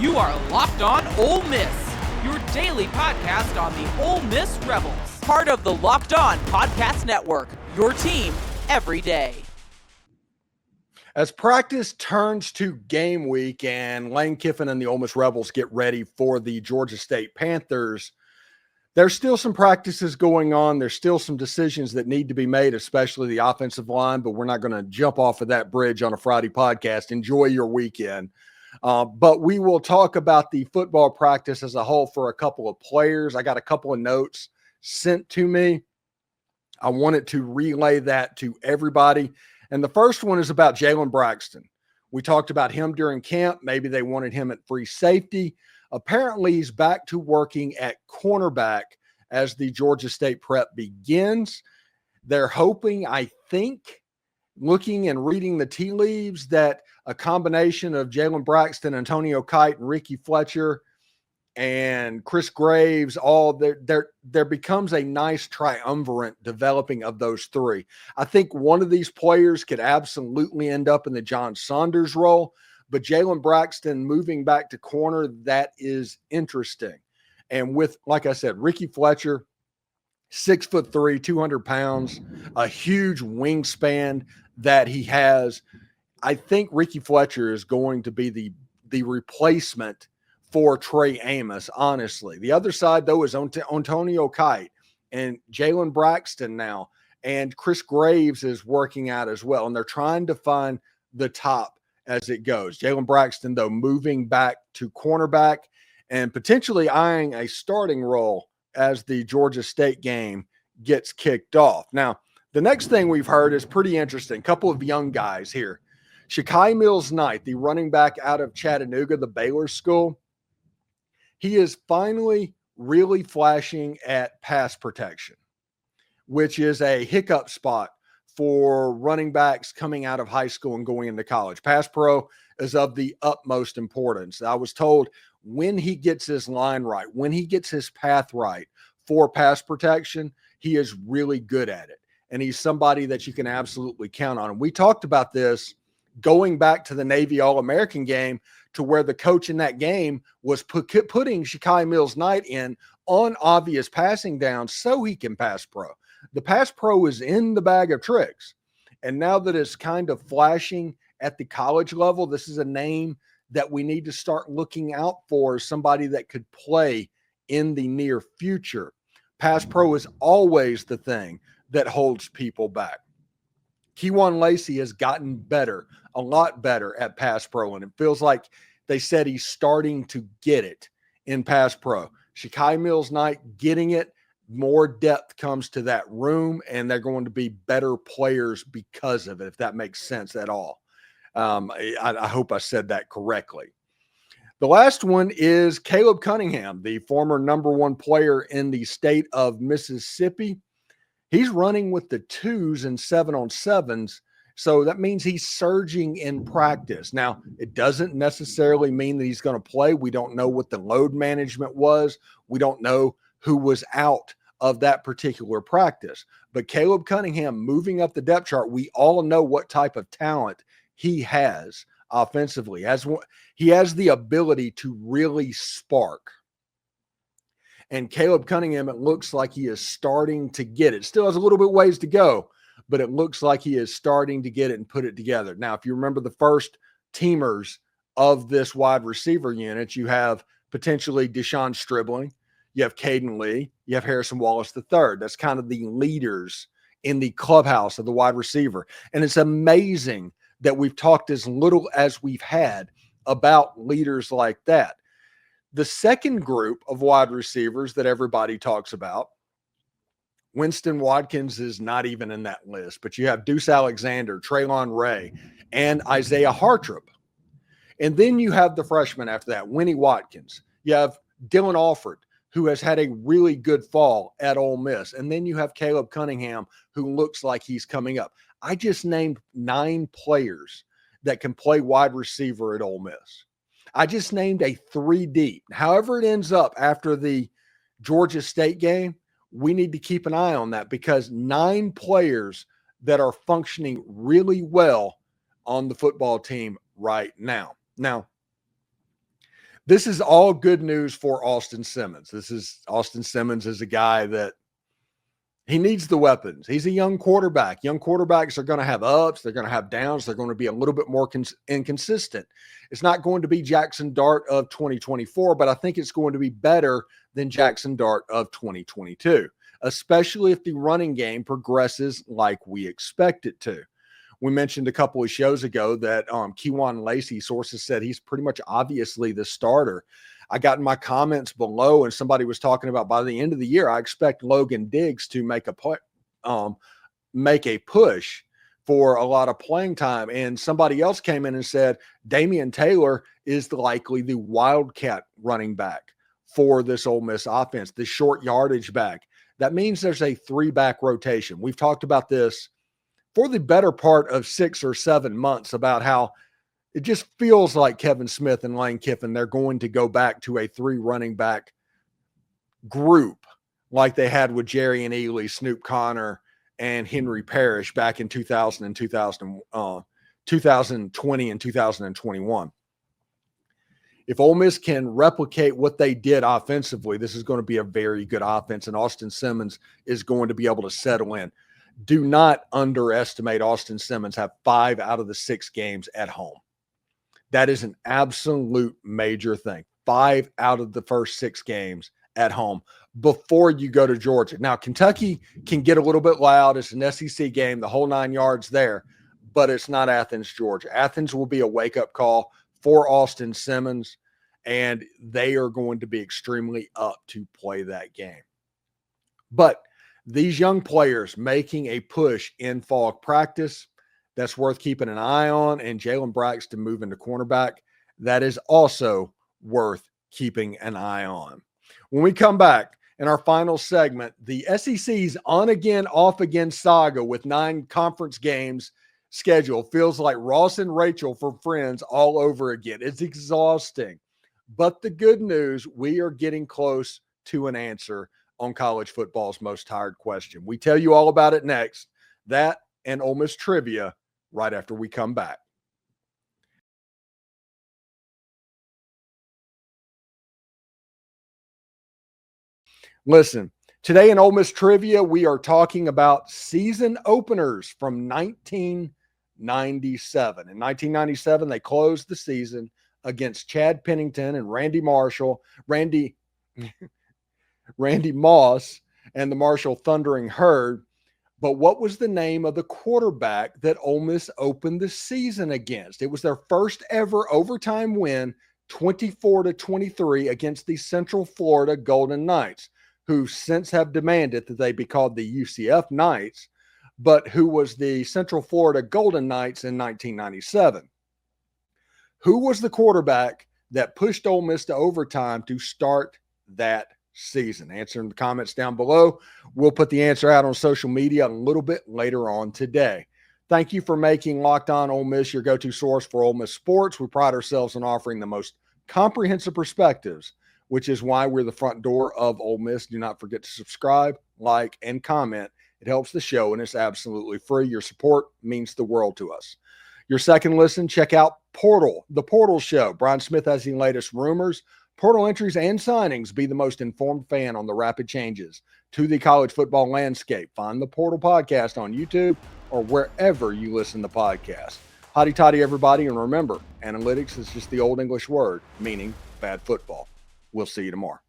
You are Locked On Ole Miss, your daily podcast on the Ole Miss Rebels. Part of the Locked On Podcast Network, your team every day. As practice turns to game week and Lane Kiffin and the Ole Miss Rebels get ready for the Georgia State Panthers, there's still some practices going on. There's still some decisions that need to be made, especially the offensive line, but we're not going to jump off of that bridge on a Friday podcast. Enjoy your weekend. But we will talk about the football practice as a whole for a couple of players. I got a couple of notes sent to me. I wanted to relay that to everybody. And the first one is about Jaylon Braxton. We talked about him during camp. Maybe they wanted him at free safety. Apparently, he's back to working at cornerback as the Georgia State prep begins. They're hoping, I think, looking and reading the tea leaves, that a combination of Jaylon Braxton, Antonio Kite, and Ricky Fletcher and Chris Graves, all there becomes a nice triumvirate developing of those three. I think one of these players could absolutely end up in the John Saunders role, but Jaylon Braxton moving back to corner, that is interesting. And with, like I said, Ricky Fletcher, 6'3", 200 pounds, a huge wingspan that he has. I think Ricky Fletcher is going to be the replacement for Trey Amos, honestly. The other side, though, is Antonio Kite and Jaylon Braxton now, and Chris Graves is working out as well, and they're trying to find the top as it goes. Jaylon Braxton, though, moving back to cornerback and potentially eyeing a starting role as the Georgia State game gets kicked off. Now, the next thing we've heard is pretty interesting. A couple of young guys here. Shekai Mills Knight, the running back out of Chattanooga, the Baylor school, he is finally really flashing at pass protection, which is a hiccup spot for running backs coming out of high school and going into college. Pass pro is of the utmost importance. I was told when he gets his line right, when he gets his path right for pass protection, he is really good at it. And he's somebody that you can absolutely count on. And we talked about this going back to the Navy All-American game, to where the coach in that game was putting Shekai Mills Knight in on obvious passing downs so he can pass pro. The pass pro is in the bag of tricks. And now that it's kind of flashing at the college level, this is a name that we need to start looking out for, somebody that could play in the near future. Pass pro is always the thing that holds people back. Kewan Lacey has gotten better, a lot better at pass pro, and it feels like they said he's starting to get it in pass pro. Shekai Mills Knight getting it, more depth comes to that room, and they're going to be better players because of it, if that makes sense at all. I hope I said that correctly. The last one is Caleb Cunningham, the former number one player in the state of Mississippi. He's running with the 2s and 7-on-7s, so that means he's surging in practice. Now, it doesn't necessarily mean that he's going to play. We don't know what the load management was. We don't know who was out of that particular practice. But Caleb Cunningham moving up the depth chart, we all know what type of talent he has offensively. He has the ability to really spark. And Caleb Cunningham, it looks like he is starting to get it. Still has a little bit ways to go, but it looks like he is starting to get it and put it together. Now, if you remember the first teamers of this wide receiver unit, you have potentially Deshaun Stribling, you have Cayden Lee, you have Harrison Wallace III. That's kind of the leaders in the clubhouse of the wide receiver. And it's amazing that we've talked as little as we've had about leaders like that. The second group of wide receivers that everybody talks about, Winston, Watkins is not even in that list, but you have Deuce Alexander, Traylon Ray, and Isaiah Hartrop. And then you have the freshman after that, Winnie Watkins. You have Dylan Alford, who has had a really good fall at Ole Miss. And then you have Caleb Cunningham, who looks like he's coming up. I just named 9 players that can play wide receiver at Ole Miss. I just named a 3 deep. However it ends up after the Georgia State game, we need to keep an eye on that, because 9 players that are functioning really well on the football team right now. Now, This is all good news for Austin Simmons. Austin Simmons is a guy that he needs the weapons. He's a young quarterback. Young quarterbacks are going to have ups. They're going to have downs. They're going to be a little bit more inconsistent. It's not going to be Jackson Dart of 2024, but I think it's going to be better than Jackson Dart of 2022, especially if the running game progresses like we expect it to. We mentioned a couple of shows ago that Kewan Lacey, sources said he's pretty much obviously the starter. I got in my comments below and somebody was talking about by the end of the year, I expect Logan Diggs to make a push for a lot of playing time. And somebody else came in and said Damien Taylor is likely the wildcat running back for this Ole Miss offense, the short yardage back. That means there's a 3-back rotation. We've talked about this for the better part of 6 or 7 months about how it just feels like Kevin Smith and Lane Kiffin, they're going to go back to a 3 running back group like they had with Jerry and Ely, Snoop Connor, and Henry Parrish back in 2020 and 2021. If Ole Miss can replicate what they did offensively, this is going to be a very good offense, and Austin Simmons is going to be able to settle in. Do not underestimate Austin Simmons. Have 5 out of the 6 games at home. That is an absolute major thing. 5 out of the first 6 games at home before you go to Georgia. Now, Kentucky can get a little bit loud. It's an SEC game, the whole 9 yards there, but it's not Athens, Georgia. Athens will be a wake-up call for Austin Simmons, and they are going to be extremely up to play that game. But these young players making a push in fall practice, that's worth keeping an eye on. And Jaylon Braxton moving to cornerback, that is also worth keeping an eye on. When we come back in our final segment, the SEC's on-again, off-again saga with 9 conference games scheduled feels like Ross and Rachel for Friends all over again. It's exhausting. But the good news, we are getting close to an answer on college football's most tired question. We tell you all about it next. That and Ole Miss trivia right after we come back. Listen, today in Ole Miss trivia, we are talking about season openers from 1997. In 1997, they closed the season against Chad Pennington and Randy Moss and the Marshall Thundering Herd. But what was the name of the quarterback that Ole Miss opened the season against? It was their first ever overtime win, 24-23 against the Central Florida Golden Knights, who since have demanded that they be called the UCF Knights, but who was the Central Florida Golden Knights in 1997. Who was the quarterback that pushed Ole Miss to overtime to start that season? Answer in the comments down below. We'll put the answer out on social media a little bit later on today. Thank you for making Locked On Ole Miss your go-to source for Ole Miss sports. We pride ourselves on offering the most comprehensive perspectives, which is why we're the front door of Ole Miss. Do not forget to subscribe, like, and comment. It helps the show, and it's absolutely free. Your support means the world to us. Your second listen, check out The Portal Show. Brian Smith has the latest rumors, portal entries, and signings. Be the most informed fan on the rapid changes to the college football landscape. Find the Portal Podcast on YouTube or wherever you listen to podcasts. Hotty toddy, everybody, and remember, analytics is just the old English word meaning bad football. We'll see you tomorrow.